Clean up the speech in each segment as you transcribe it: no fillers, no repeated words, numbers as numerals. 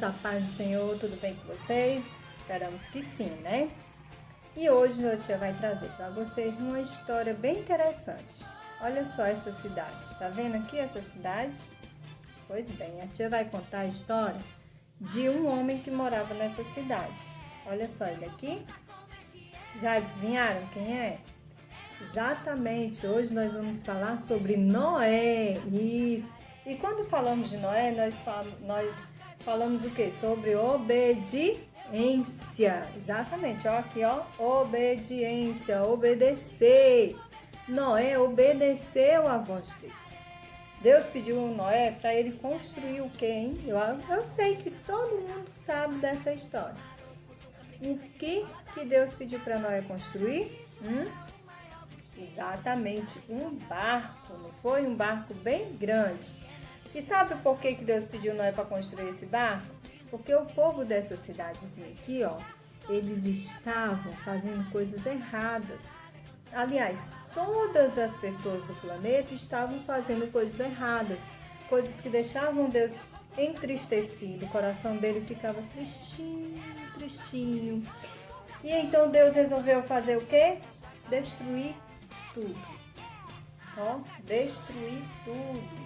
a paz do Senhor, tudo bem com vocês? Esperamos que sim, né? E hoje a tia vai trazer para vocês uma história bem interessante. Olha só essa cidade, tá vendo aqui essa cidade? Pois bem, a tia vai contar a história de um homem que morava nessa cidade. Olha só ele aqui. Já adivinharam quem é? Exatamente, hoje nós vamos falar sobre Noé, isso. E quando falamos de Noé, nós falamos o quê? Sobre obediência. Exatamente, ó, aqui ó, obediência, obedecer. Noé obedeceu à voz de Deus. Deus pediu a Noé para ele construir o quê, hein? Eu sei que todo mundo sabe dessa história. O que Deus pediu para Noé construir? Exatamente, um barco, não foi? Um barco bem grande. E sabe por que Deus pediu Noé para construir esse barco? Porque o povo dessa cidadezinha aqui, ó, eles estavam fazendo coisas erradas. Aliás, todas as pessoas do planeta estavam fazendo coisas erradas, coisas que deixavam Deus entristecido, o coração dele ficava tristinho, tristinho. E então Deus resolveu fazer o quê? Destruir tudo. Ó, destruir tudo.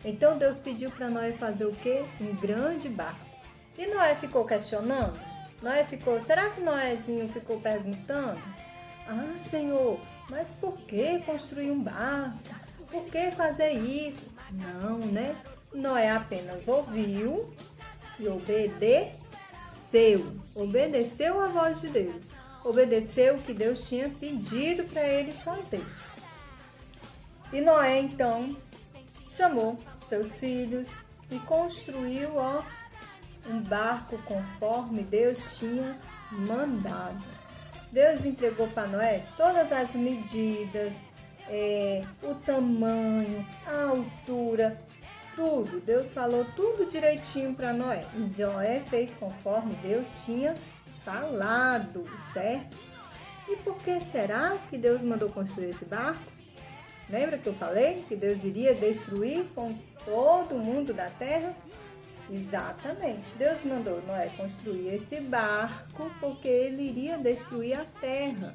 Então Deus pediu para Noé fazer o quê? Um grande barco. E Noé ficou questionando? Será que Noézinho ficou perguntando? Ah, Senhor, mas por que construir um barco? Por que fazer isso? Não, né? Noé apenas ouviu e obedeceu. Obedeceu a voz de Deus. Obedeceu o que Deus tinha pedido para ele fazer. E Noé, então, chamou seus filhos e construiu, ó, um barco conforme Deus tinha mandado. Deus entregou para Noé todas as medidas, o tamanho, a altura, tudo. Deus falou tudo direitinho para Noé. E Noé fez conforme Deus tinha falado, certo? E por que será que Deus mandou construir esse barco? Lembra que eu falei que Deus iria destruir com todo mundo da terra? Exatamente. Deus mandou Noé construir esse barco porque ele iria destruir a terra.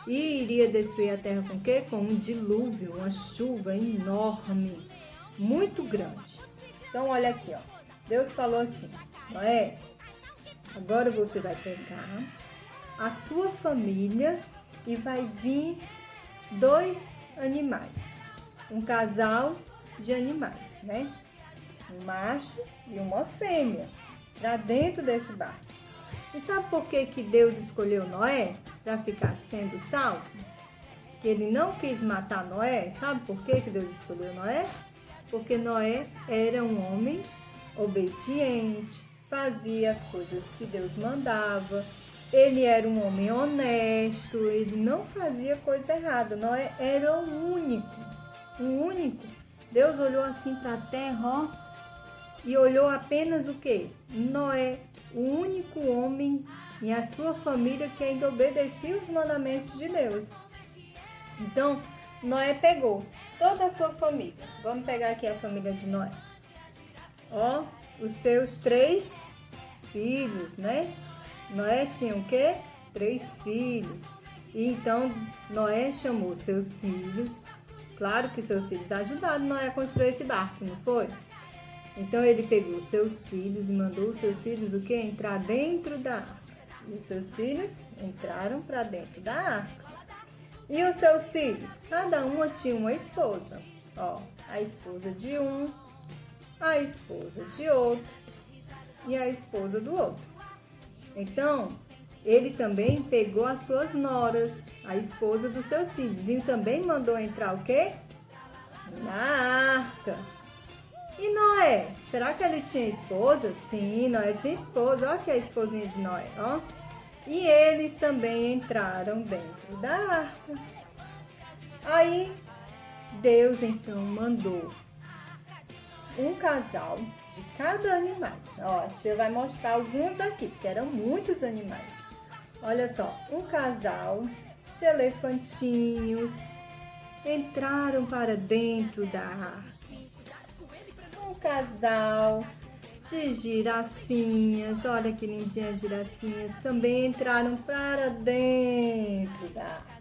E iria destruir a terra com o quê? Com um dilúvio, uma chuva enorme, muito grande. Então, olha aqui, ó. Deus falou assim: Noé, agora você vai pegar a sua família e vai vir 2 animais, um casal de animais, né? Um macho e uma fêmea, para dentro desse barco. E sabe por que Deus escolheu Noé para ficar sendo salvo? Que ele não quis matar Noé. Sabe por que Deus escolheu Noé? Porque Noé era um homem obediente, fazia as coisas que Deus mandava. Ele era um homem honesto, ele não fazia coisa errada. Noé era o único. Deus olhou assim para a terra, ó, e olhou apenas o quê? Noé, o único homem e a sua família que ainda obedecia os mandamentos de Deus. Então, Noé pegou toda a sua família. Vamos pegar aqui a família de Noé. Ó, os seus 3 filhos, né? Noé tinha o quê? 3 filhos. E então, Noé chamou seus filhos. Claro que seus filhos ajudaram Noé a construir esse barco, não foi? Então, ele pegou seus filhos e mandou os seus filhos o quê? Entrar dentro da arca. E os seus filhos entraram para dentro da arca. E os seus filhos? Cada uma tinha uma esposa. Ó, a esposa de um, a esposa de outro e a esposa do outro. Então, ele também pegou as suas noras, a esposa dos seus filhos, e também mandou entrar o quê? Na arca. E Noé, será que ele tinha esposa? Sim, Noé tinha esposa. Olha aqui a esposinha de Noé, ó. E eles também entraram dentro da arca. Aí, Deus então mandou um casal de cada animal. Ó, a tia vai mostrar alguns aqui, porque eram muitos animais. Olha só, um casal de elefantinhos entraram para dentro da arca. Um casal de girafinhas. Olha que lindinhas as girafinhas. Também entraram para dentro da arca.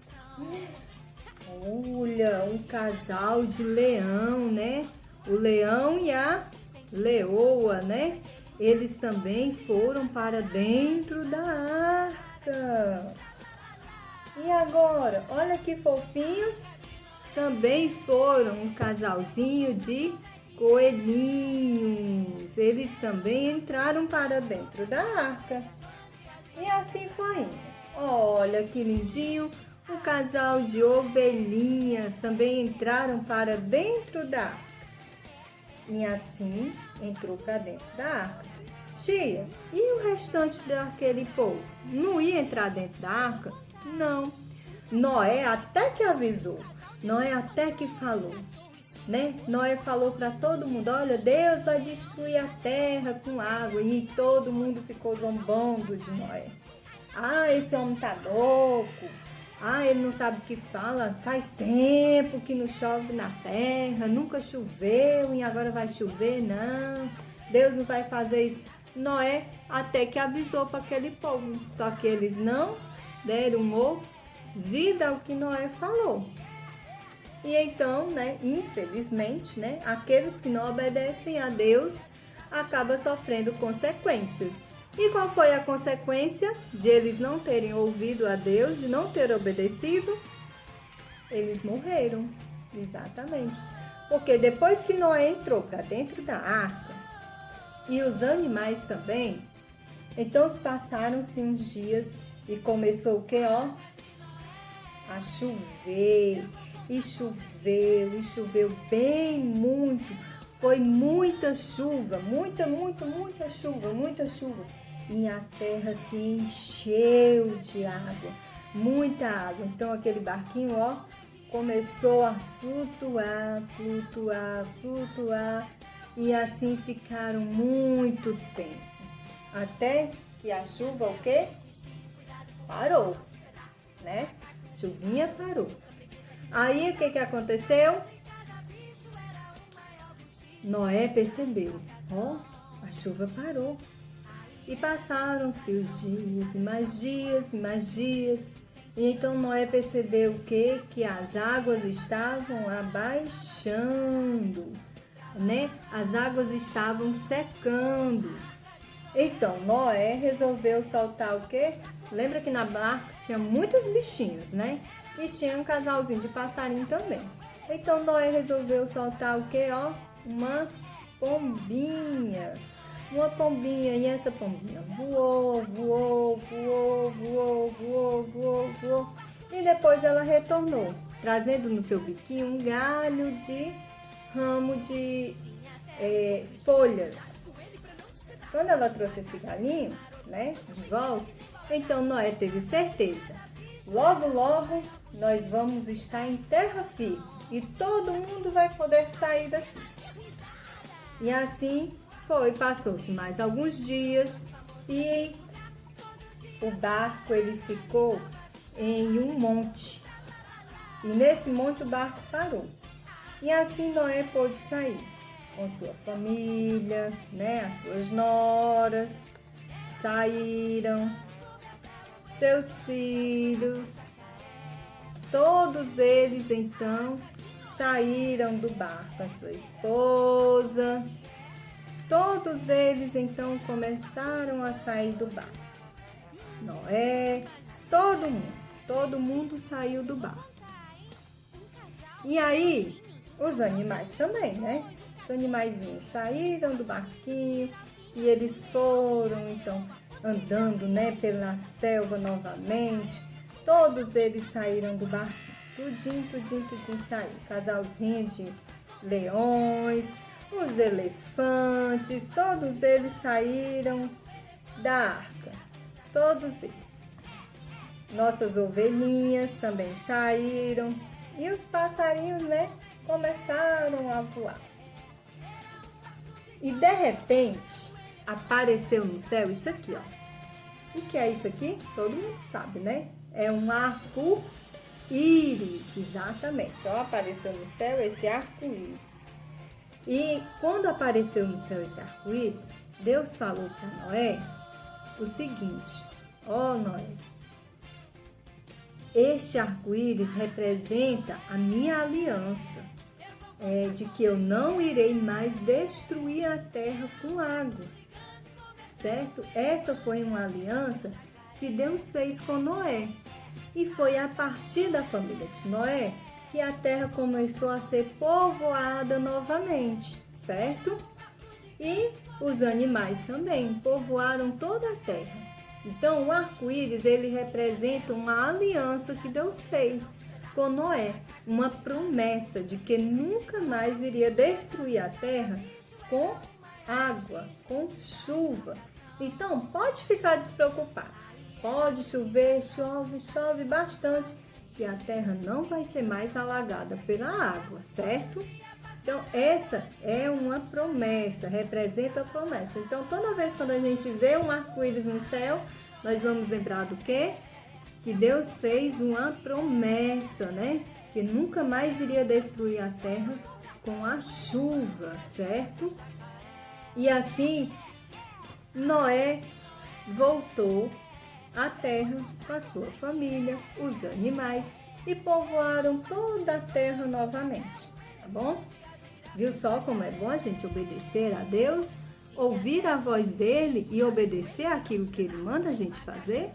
Olha, um casal de leão, né? O leão e a leoa, né? Eles também foram para dentro da arca. E agora, olha que fofinhos. Também foram um casalzinho de coelhinhos. Eles também entraram para dentro da arca. E assim foi indo. Olha que lindinho. Um casal de ovelhinhas também entraram para dentro da arca. E assim entrou para dentro da arca. Tia, e o restante daquele povo? Não ia entrar dentro da arca? Não. Noé até que avisou. Noé até que falou, né? Noé falou para todo mundo, olha, Deus vai destruir a terra com água. E todo mundo ficou zombando de Noé. Ah, esse homem tá louco. Ah, ele não sabe o que fala. Faz tempo que não chove na terra, nunca choveu e agora vai chover, não. Deus não vai fazer isso. Noé até que avisou para aquele povo, só que eles não deram ouvido ao que Noé falou. E então, né, infelizmente, né, aqueles que não obedecem a Deus acabam sofrendo consequências. E qual foi a consequência de eles não terem ouvido a Deus, de não ter obedecido? Eles morreram, exatamente. Porque depois que Noé entrou para dentro da arca, e os animais também, então passaram-se uns dias e começou o que, ó? A chover. E choveu, e choveu bem muito. Foi muita chuva, muita chuva. E a terra se encheu de água, muita água. Então aquele barquinho, ó, começou a flutuar. E assim ficaram muito tempo. Até que a chuva, o quê? Parou, né? Chuvinha parou. Aí o que aconteceu? Noé percebeu, ó, a chuva parou. E passaram-se os dias, e mais dias. E então Noé percebeu o quê? Que as águas estavam abaixando, né? As águas estavam secando. Então Noé resolveu soltar o quê? Lembra que na barca tinha muitos bichinhos, né? E tinha um casalzinho de passarinho também. Então Noé resolveu soltar o quê? Ó, uma pombinha. E essa pombinha voou. E depois ela retornou, trazendo no seu biquinho um galho de ramo de folhas. Quando ela trouxe esse galinho, né, de volta, então Noé teve certeza. Logo nós vamos estar em terra firme e todo mundo vai poder sair daqui. E assim foi, passou-se mais alguns dias e o barco ele ficou em um monte. E nesse monte o barco parou. E assim Noé pôde sair com sua família, né, as suas noras, saíram, seus filhos, todos eles então saíram do barco, a sua esposa, todos eles então começaram a sair do barco. Noé, todo mundo saiu do barco. E aí, os animais também, né? Os animaizinhos saíram do barquinho e eles foram então andando, né, pela selva novamente. Todos eles saíram do barquinho. Tudinho saiu. Casalzinho de leões, os elefantes, todos eles saíram da arca. Todos eles. Nossas ovelhinhas também saíram. E os passarinhos, né, começaram a voar. E de repente, apareceu no céu isso aqui, ó. O que é isso aqui? Todo mundo sabe, né? É um arco-íris, exatamente. Ó, apareceu no céu esse arco-íris. E quando apareceu no céu esse arco-íris, Deus falou para Noé o seguinte: ó Noé, este arco-íris representa a minha aliança, de que eu não irei mais destruir a terra com água, certo? Essa foi uma aliança que Deus fez com Noé. E foi a partir da família de Noé que a terra começou a ser povoada novamente, certo? E os animais também povoaram toda a terra. Então, o arco-íris, ele representa uma aliança que Deus fez com Noé, uma promessa de que nunca mais iria destruir a terra com água, com chuva. Então, pode ficar despreocupado. Pode chover, chove bastante, que a terra não vai ser mais alagada pela água, certo? Então, essa é uma promessa, representa a promessa. Então, toda vez quando a gente vê um arco-íris no céu, nós vamos lembrar do quê? Que Deus fez uma promessa, né? Que nunca mais iria destruir a terra com a chuva, certo? E assim, Noé voltou à terra com a sua família, os animais, e povoaram toda a terra novamente, tá bom? Viu só como é bom a gente obedecer a Deus, ouvir a voz dele e obedecer aquilo que ele manda a gente fazer?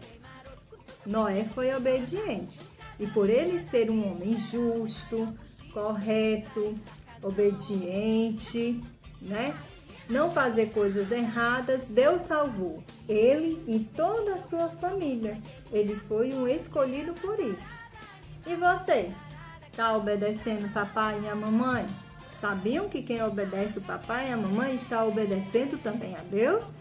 Noé foi obediente, e por ele ser um homem justo, correto, obediente, né? Não fazer coisas erradas, Deus salvou ele e toda a sua família. Ele foi um escolhido por isso. E você? Está obedecendo o papai e a mamãe? Sabiam que quem obedece o papai e a mamãe está obedecendo também a Deus?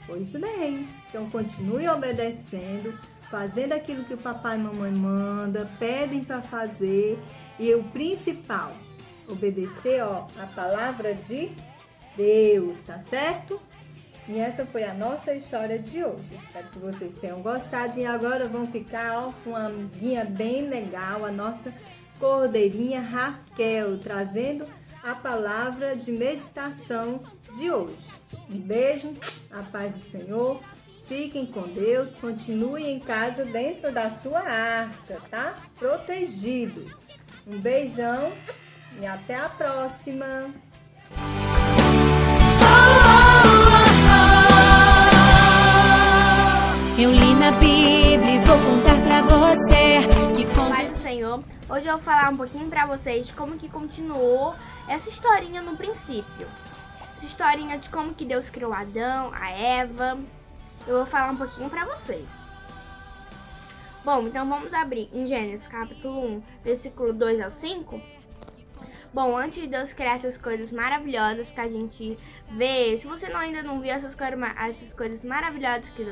Pois bem, então continue obedecendo, fazendo aquilo que o papai e a mamãe mandam, pedem para fazer. E o principal, obedecer a palavra de Deus, tá certo? E essa foi a nossa história de hoje. Espero que vocês tenham gostado. E agora vamos ficar com uma amiguinha bem legal, a nossa cordeirinha Raquel, trazendo a palavra de meditação de hoje. Um beijo, a paz do Senhor. Fiquem com Deus, continuem em casa dentro da sua arca, tá? Protegidos. Um beijão e até a próxima. Eu li na Bíblia e vou contar pra você que com Paz do Senhor, hoje eu vou falar um pouquinho pra vocês de como que continuou essa historinha no princípio. Essa historinha de como que Deus criou Adão, a Eva. Eu vou falar um pouquinho pra vocês. Bom, então vamos abrir em Gênesis capítulo 1, versículo 2 ao 5. Bom, antes de Deus criar essas coisas maravilhosas que a gente vê, se você ainda não viu essas coisas maravilhosas que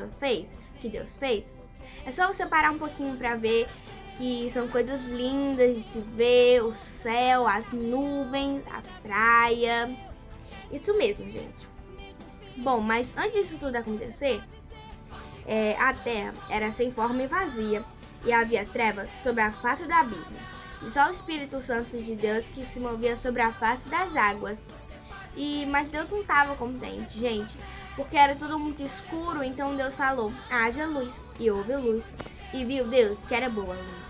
Deus fez, é só você parar um pouquinho pra ver que são coisas lindas de se ver, o céu, as nuvens, a praia. Isso mesmo, gente. Bom, mas antes disso tudo acontecer, a terra era sem forma e vazia, e havia trevas sobre a face do abismo. E só o Espírito Santo de Deus que se movia sobre a face das águas. Mas Deus não estava contente, gente, porque era tudo muito escuro. Então Deus falou: haja luz, e houve luz. E viu Deus que era boa a luz.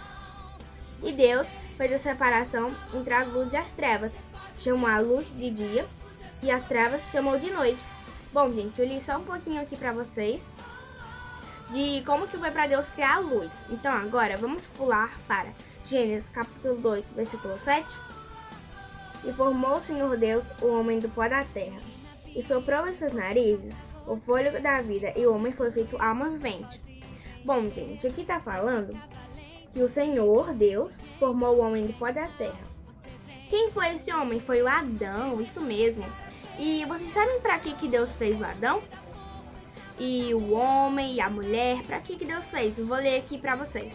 E Deus fez a separação entre a luz e as trevas. Chamou a luz de dia e as trevas chamou de noite. Bom, gente, eu li só um pouquinho aqui pra vocês de como que foi para Deus criar a luz. Então agora vamos pular para Gênesis capítulo 2, versículo 7. E formou o Senhor Deus o homem do pó da terra, e soprou em seus narizes o fôlego da vida, e o homem foi feito alma vivente. Bom, gente, aqui tá falando que o Senhor Deus formou o homem do pó da terra. Quem foi esse homem? Foi o Adão, isso mesmo. E vocês sabem para que Deus fez o Adão? E o homem e a mulher, para que Deus fez? Eu vou ler aqui para vocês.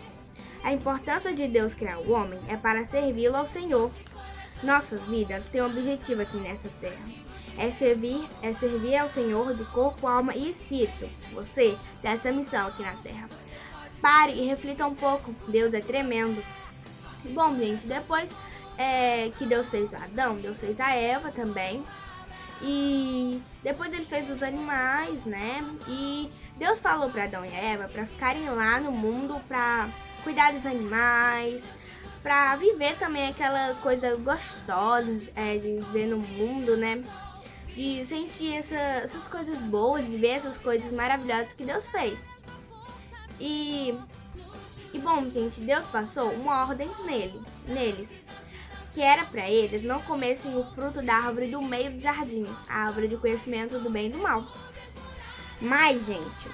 A importância de Deus criar o homem é para servi-lo ao Senhor. Nossa vida tem um objetivo aqui nessa terra. É servir ao Senhor de corpo, alma e espírito. Você tem essa missão aqui na terra. Pare e reflita um pouco. Deus é tremendo. Bom, gente, depois que Deus fez o Adão, Deus fez a Eva também. E depois ele fez os animais, né? E Deus falou para Adão e Eva para ficarem lá no mundo, para cuidar dos animais, para viver também aquela coisa gostosa de viver no mundo, né? De sentir essas coisas boas, de ver essas coisas maravilhosas que Deus fez. E bom, gente, Deus passou uma ordem neles, que era para eles não comessem o fruto da árvore do meio do jardim, a árvore de conhecimento do bem e do mal. Mas, gente,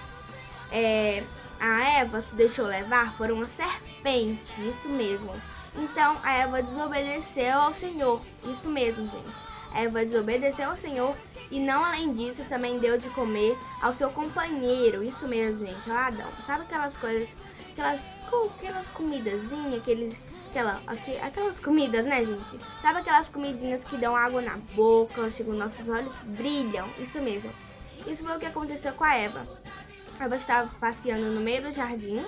a Eva se deixou levar por uma serpente, isso mesmo. Então, a Eva desobedeceu ao Senhor, isso mesmo, gente. A Eva desobedeceu ao Senhor e não além disso, também deu de comer ao seu companheiro, isso mesmo, gente, ao Adão. Sabe aquelas coisas, aquelas comidazinhas, aquelas comidas, né, gente? Sabe aquelas comidinhas que dão água na boca, chegam nossos olhos brilham, isso mesmo. Isso foi o que aconteceu com a Eva. A Eva estava passeando no meio do jardim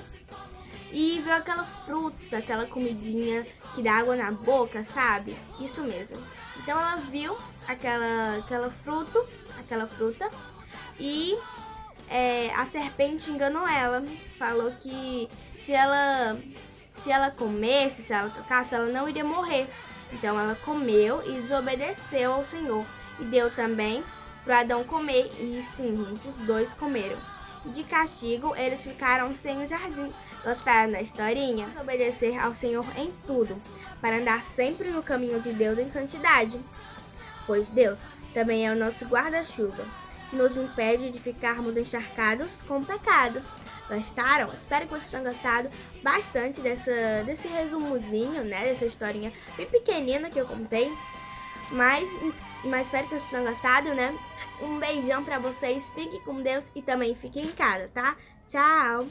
e viu aquela fruta, aquela comidinha que dá água na boca, sabe? Isso mesmo. Então ela viu aquela fruta e a serpente enganou ela. Falou que se ela comesse, se ela tocasse, ela não iria morrer. Então ela comeu e desobedeceu ao Senhor. E deu também para Adão comer. E sim, gente, os dois comeram. De castigo, eles ficaram sem o jardim. Gostaram da historinha? Obedecer ao Senhor em tudo, para andar sempre no caminho de Deus em santidade. Pois Deus também é o nosso guarda-chuva, que nos impede de ficarmos encharcados com o pecado. Gostaram? Espero que vocês tenham gostado bastante desse resumozinho, né? Dessa historinha bem pequenina que eu contei. Mas espero que vocês tenham gostado, né? Um beijão pra vocês, fiquem com Deus e também fiquem em casa, tá? Tchau!